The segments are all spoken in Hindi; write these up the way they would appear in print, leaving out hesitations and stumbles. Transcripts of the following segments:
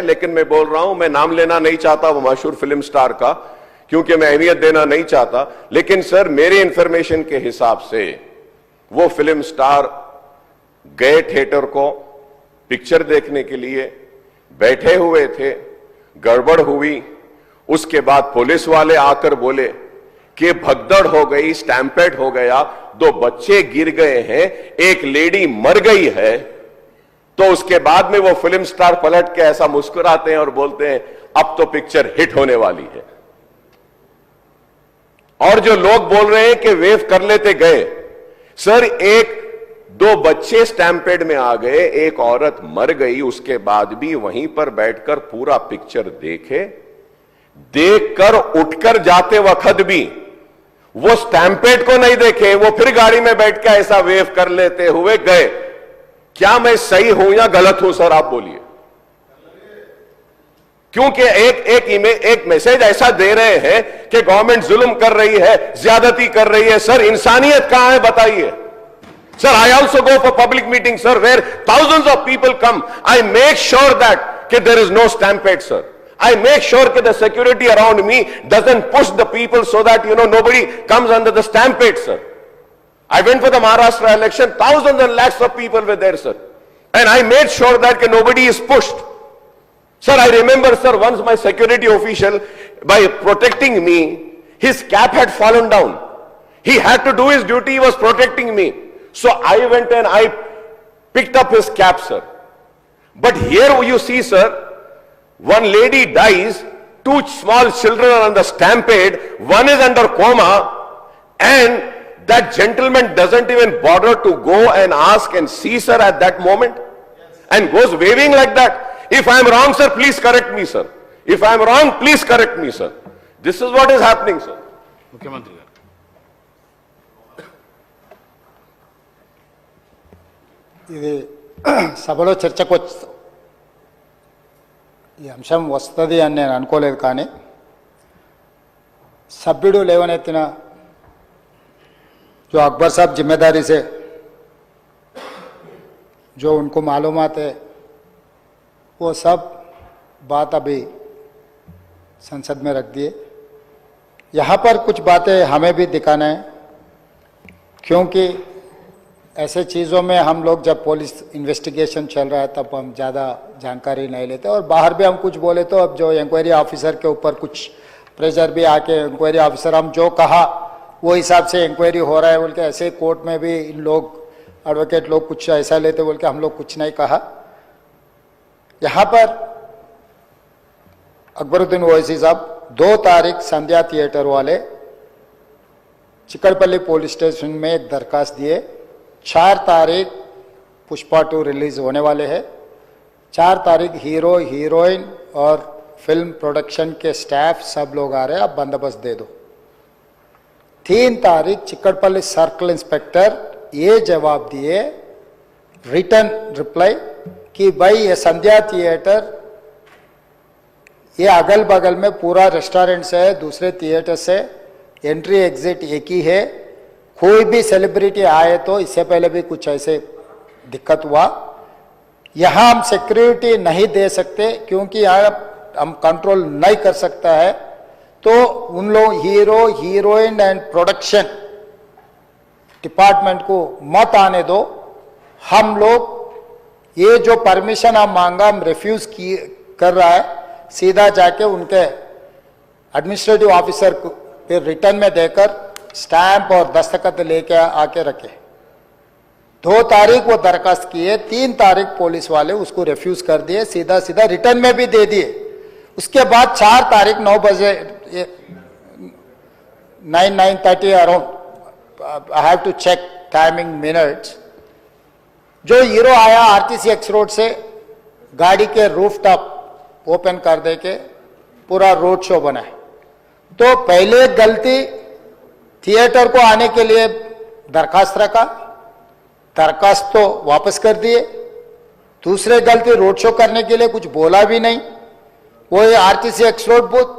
लेकिन मैं बोल रहा हूं, मैं नाम लेना नहीं चाहता वो मशहूर फिल्म स्टार का, क्योंकि मैं अहमियत देना नहीं चाहता। लेकिन सर, मेरे इंफॉर्मेशन के हिसाब से वो फिल्म स्टार गए थिएटर को पिक्चर देखने के लिए, बैठे हुए थे, गड़बड़ हुई, उसके बाद पुलिस वाले आकर बोले कि भगदड़ हो गई, स्टैम्पेड हो गया, 2 बच्चे गिर गए हैं, एक लेडी मर गई है। तो उसके बाद में वो फिल्म स्टार पलट के ऐसा मुस्कुराते हैं और बोलते हैं अब तो पिक्चर हिट होने वाली है। और जो लोग बोल रहे हैं कि वेव कर लेते गए, सर 1-2 बच्चे स्टैम्पेड में आ गए, एक औरत मर गई, उसके बाद भी वहीं पर बैठकर पूरा पिक्चर देखकर उठकर जाते वक्त भी वो स्टैम्पेड को नहीं देखे, वो फिर गाड़ी में बैठ के ऐसा वेव कर लेते हुए गए। क्या मैं सही हूं या गलत हूं सर, आप बोलिए? क्योंकि एक मैसेज ऐसा दे रहे हैं कि गवर्नमेंट जुल्म कर रही है, ज्यादती कर रही है। सर, इंसानियत कहां है बताइए? Sir, I also go for public meeting sir, where thousands of people come. I make sure that कि there is no stampede sir. I make sure that the security around me doesn't push the people so that, nobody comes under the stampede, sir. I went for the Maharashtra election, thousands and lakhs of people were there, sir. And I made sure that nobody is pushed. Sir, I remember, sir, once my security official, by protecting me, his cap had fallen down. He had to do his duty, he was protecting me. So I went and I picked up his cap, sir. But here you see, sir, one lady dies, 2 small children are on the stampede, one is under coma, and that gentleman doesn't even bother to go and ask and see sir at that moment, and goes waving like that. If I am wrong, sir, please correct me, sir. If I am wrong, please correct me, sir. This is what is happening, sir. मुख्यमंत्री ఇది సభలో చర్చకు ఈ అంశం వస్తుంది అని నేను అనుకోలేదు, కానీ సభ్యుడు లేవనెత్తిన जो अकबर साहब जिम्मेदारी से जो उनको मालूमात है वो सब बात अभी संसद में रख दिए। यहाँ पर कुछ बातें हमें भी दिखाना है, क्योंकि ऐसे चीज़ों में हम लोग जब पुलिस इन्वेस्टिगेशन चल रहा है तब हम ज़्यादा जानकारी नहीं लेते, और बाहर भी हम कुछ बोले तो अब जो इंक्वायरी ऑफिसर के ऊपर कुछ प्रेशर भी आके इंक्वायरी ऑफिसर हम जो कहा वो हिसाब से इंक्वायरी हो रहा है बोल के, ऐसे कोर्ट में भी इन लोग एडवोकेट लोग कुछ ऐसा लेते बोल के हम लोग कुछ नहीं कहा। यहाँ पर अकबरुद्दीन ओवैसी साहब 2 तारीख संध्या थिएटर वाले चिकड़पल्ली पुलिस स्टेशन में एक दरखास्त दिए। 4 तारीख पुष्पा 2 रिलीज होने वाले हैं। 4 तारीख हीरो हीरोइन और फिल्म प्रोडक्शन के स्टाफ सब लोग आ रहे हैं, आप बंदोबस्त दे दो। 3 तारीख चिकड़पल्ली सर्कल इंस्पेक्टर ये जवाब दिए, रिटर्न रिप्लाई, कि भाई ये संध्या थिएटर ये अगल बगल में पूरा रेस्टोरेंट से है, दूसरे थिएटर से एंट्री एग्जिट एक ही है, कोई भी सेलिब्रिटी आए तो इससे पहले भी कुछ ऐसे दिक्कत हुआ, यहाँ हम सिक्योरिटी नहीं दे सकते क्योंकि यहाँ हम कंट्रोल नहीं कर सकता है, तो उन लोग hero heroine and production department को मत आने दो। हम लोग ये जो परमिशन हम मांगा हम रिफ्यूज कर रहा है, सीधा जाके उनके एडमिनिस्ट्रेटिव ऑफिसर को फिर रिटर्न में देकर स्टैंप और दस्तखत लेके आके रखे। 2 तारीख वो दरखास्त किए, 3 तारीख पुलिस वाले उसको रिफ्यूज कर दिए, सीधा सीधा रिटर्न में भी दे दिए। उसके बाद 4 तारीख 9 बजे 9:30 around, I have to check timing minutes, जो हीरो आया आरटीसी एक्स रोड से गाड़ी के रूफ टॉप ओपन कर दे के पूरा रोड शो बनाए। तो पहले गलती थिएटर को आने के लिए दरखास्त रखा, दरखास्त तो वापस कर दिए। दूसरे गलती रोड शो करने के लिए कुछ बोला भी नहीं। वो आरटीसी एक्स रोड बहुत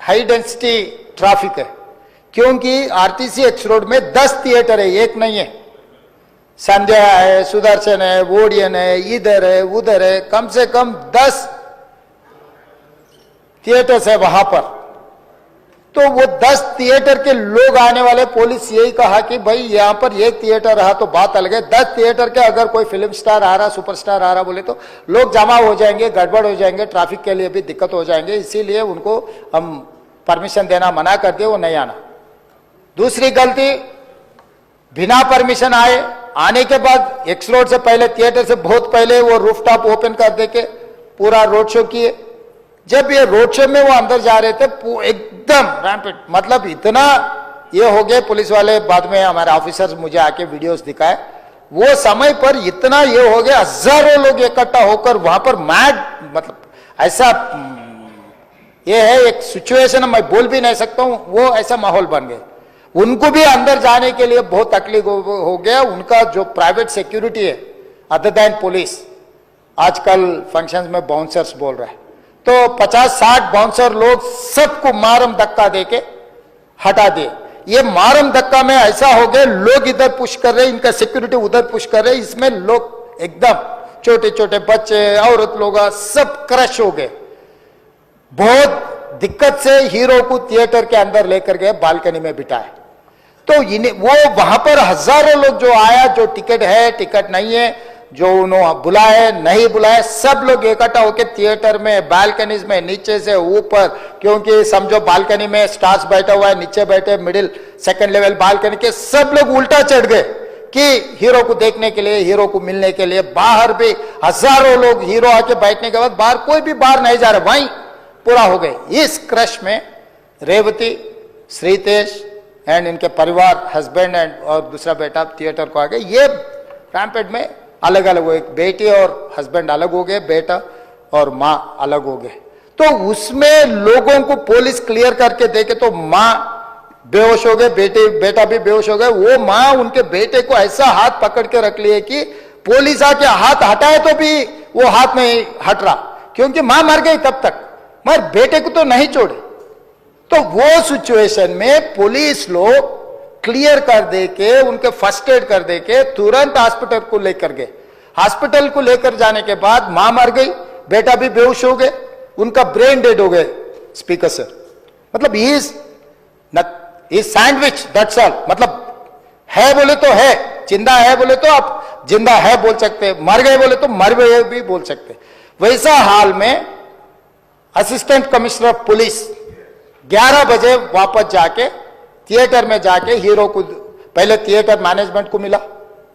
हाई डेंसिटी ट्रैफिक है, क्योंकि आरटीसी एक्स रोड में 10 थिएटर है, एक नहीं है। संध्या है, सुदर्शन है, वोडियन है, इधर है, उधर है, कम से कम 10 थिएटर्स है वहां पर। तो वो 10 थिएटर के लोग आने वाले, पुलिस यही कहा कि भाई यहां पर एक थिएटर रहा तो बात अलग है, 10 थिएटर के अगर कोई फिल्म स्टार आ रहा, सुपरस्टार आ रहा बोले तो लोग जमा हो जाएंगे, गड़बड़ हो जाएंगे, ट्रैफिक के लिए भी दिक्कत हो जाएंगे, इसीलिए उनको हम परमिशन देना मना कर दिए, वो नहीं आना। दूसरी गलती, बिना परमिशन आए, आने के बाद एक्स रोड से पहले, थिएटर से बहुत पहले वो रूफटॉप ओपन कर देके पूरा रोड शो किए। जब ये रोड शो में वो अंदर जा रहे थे एकदम रैंपेड, मतलब इतना ये हो गए पुलिस वाले, बाद में हमारे ऑफिसर्स मुझे आके वीडियोस दिखाए, वो समय पर इतना ये हो गया, हजारों लोग इकट्ठा होकर वहां पर मैड, मतलब ऐसा ये है एक सिचुएशन, मैं बोल भी नहीं सकता हूं, वो ऐसा माहौल बन गया। उनको भी अंदर जाने के लिए बहुत तकलीफ हो गया। उनका जो प्राइवेट सिक्योरिटी है अदर देन पुलिस, आजकल फंक्शंस में बाउंसर्स बोल रहा है, तो 50-60 बाउंसर लोग सबको मारम धक्का देके हटा दिए। ये मारम धक्का में ऐसा हो गया, लोग इधर पुश कर रहे, इनका सिक्योरिटी उधर पुश कर रहे, इसमें लोग एकदम छोटे छोटे बच्चे, औरत लोग सब क्रश हो गए। बहुत दिक्कत से हीरो को थिएटर के अंदर लेकर गए, बालकनी में बिठाए। तो इन्हें वो वहां पर हजारों लोग जो आया, जो टिकट है, टिकट नहीं है, जो उन्होंने बुलाए नहीं बुलाए, सब लोग इकट्ठा होकर थिएटर में, बालकनीज में, नीचे से ऊपर, क्योंकि समझो बालकनी में स्टार्स बैठा हुआ है, नीचे बैठे मिडिल सेकंड लेवल बालकनी के सब लोग उल्टा चढ़ गए कि हीरो को देखने के लिए, हीरो को मिलने के लिए। बाहर भी हजारों लोग, हीरो आके बैठने के बाद बाहर कोई भी बाहर नहीं जा रहा, वहीं पूरा हो गए। इस क्रश में रेवती, श्रीतेश एंड इनके परिवार, हस्बैंड एंड और दूसरा बेटा थिएटर को आ गए। ये रैम्पेड में अलग अलग हो, एक बेटी और हस्बैंड अलग हो गए, बेटा और माँ अलग हो गए। तो उसमें लोगों को पुलिस क्लियर करके देखे तो माँ बेहोश हो गए, बेटा भी बेहोश हो गए। वो माँ उनके बेटे को ऐसा हाथ पकड़ के रख लिए कि पुलिस आके हाथ हटाए तो भी वो हाथ नहीं हट रहा, क्योंकि माँ मर गई तब तक, मगर बेटे को तो नहीं छोड़े। तो वो सिचुएशन में पुलिस लोग क्लियर कर दे के, उनके फर्स्ट एड कर दे के तुरंत हॉस्पिटल को लेकर गए। हॉस्पिटल को लेकर जाने के बाद मां मर गई, बेटा भी बेहोश हो गए, उनका ब्रेन डेड हो गए स्पीकर सर। मतलब इज सैंडविच, दैट्स ऑल। मतलब है बोले तो है, जिंदा है बोले तो आप जिंदा है बोल सकते, मर गए बोले तो मर गए भी बोल सकते। वैसा हाल में असिस्टेंट कमिश्नर ऑफ पुलिस 11 बजे वापस जाके थिएटर में जाके हीरो को, पहले थिएटर मैनेजमेंट को मिला,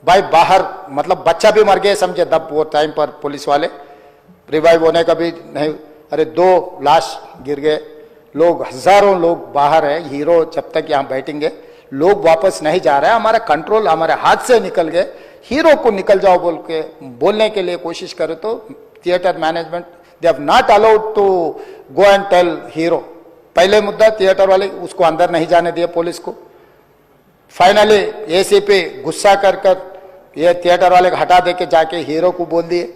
भाई बाहर, मतलब बच्चा भी मर गया समझे तब वो टाइम पर पुलिस वाले, रिवाइव होने का भी नहीं। अरे 2 लाश गिर गए, लोग हजारों लोग बाहर है, हीरो जब तक यहाँ बैठेंगे, लोग वापस नहीं जा रहे हैं, हमारा कंट्रोल हमारे हाथ से निकल गए। हीरो को निकल जाओ बोल के बोलने के लिए कोशिश करे तो theatre management they have not allowed to go and tell hero. पहले मुद्दा थिएटर वाले उसको अंदर नहीं जाने दिए पुलिस को। फाइनली एसीपी गुस्सा कर ये थिएटर वाले हटा दे के जाके हीरो को बोल दिए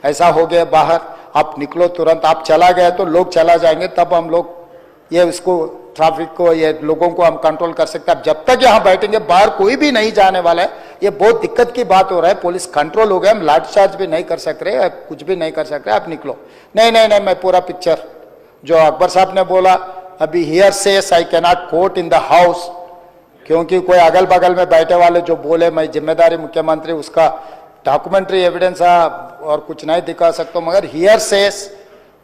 ऐसा हो गया बाहर, आप निकलो तुरंत, आप चला गए तो लोग चला जाएंगे, तब हम लोग ये उसको ट्रैफिक को, ये लोगों को हम कंट्रोल कर सकते हैं। अब जब तक यहाँ बैठेंगे बाहर कोई भी नहीं जाने वाला है। ये बहुत दिक्कत की बात हो रहा है, पुलिस कंट्रोल हो गया, हम लाठीचार्ज भी नहीं कर सक रहे, कुछ भी नहीं कर सक रहे, आप निकलो। नहीं नहीं नहीं, मैं पूरा पिक्चर जो अकबर साहब ने बोला, अभी hearsay I cannot quote in the house, क्योंकि कोई अगल बगल में बैठे वाले जो बोले मैं जिम्मेदारी मुख्यमंत्री, उसका डॉक्यूमेंट्री एविडेंस और कुछ नहीं दिखा सकता, मगर hearsay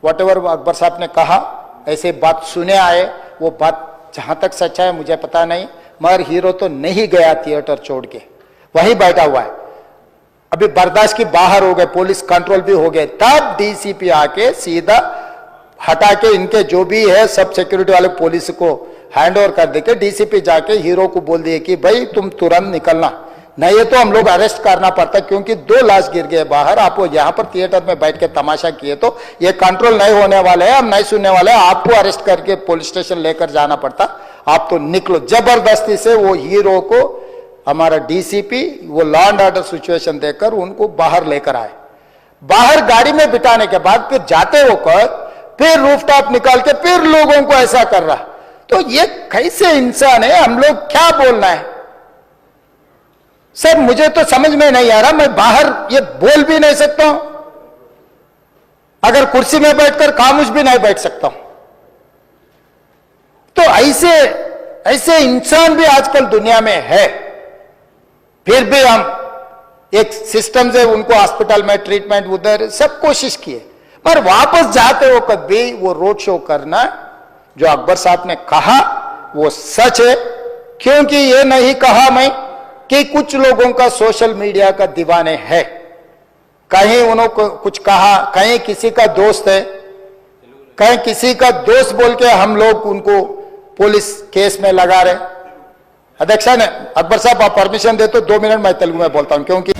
whatever Akbar साहब ने कहा ऐसे बात सुने आए, वो बात जहां तक सच्चा है मुझे पता नहीं, मगर हीरो तो नहीं गया थिएटर छोड़ के, वहीं बैठा हुआ है। अभी बर्दाश्त की बाहर हो गए, पुलिस कंट्रोल भी हो गए, तब डीसीपी आके सीधा हटा के इनके जो भी है सब सिक्योरिटी वाले पुलिस को हैंड ओवर कर देके डीसीपी जाके हीरो को बोल दिए कि भाई तुम तुरंत निकलना, नहीं तो हम लोग अरेस्ट करना पड़ता, क्योंकि 2 लाश गिर गए बाहर, आप यहाँ पर थिएटर में बैठ के तमाशा किए तो ये कंट्रोल नहीं होने वाले है, हम नहीं सुनने वाले हैं, आपको अरेस्ट करके पुलिस स्टेशन लेकर जाना पड़ता, आप तो निकलो। जबरदस्ती से वो हीरो को हमारा डीसीपी वो लॉ एंड ऑर्डर सिचुएशन देखकर उनको बाहर लेकर आए। बाहर गाड़ी में बिठाने के बाद फिर जाते होकर फिर रूफटॉप निकाल के फिर लोगों को ऐसा कर रहा, तो ये कैसे इंसान है, हम लोग क्या बोलना है? सर मुझे तो समझ में नहीं आ रहा, मैं बाहर ये बोल भी नहीं सकता हूं, अगर कुर्सी में बैठकर खामोश भी नहीं बैठ सकता हूं। तो ऐसे ऐसे इंसान भी आजकल दुनिया में है, फिर भी हम एक सिस्टम से उनको हॉस्पिटल में ट्रीटमेंट उधर सब कोशिश किए, पर वापस जाते हो कभी वो रोड शो करना जो अकबर साहब ने कहा वो सच है। क्योंकि ये नहीं कहा मैं कि कुछ लोगों का सोशल मीडिया का दीवाने है, कहीं उन्होंने कुछ कहा, कहीं किसी का दोस्त है, कहीं किसी का दोस्त बोल के हम लोग उनको पुलिस केस में लगा रहे। अध्यक्ष ने अकबर साहब आप परमिशन दे तो 2 मिनट मैं तेलुगु में बोलता हूं, क्योंकि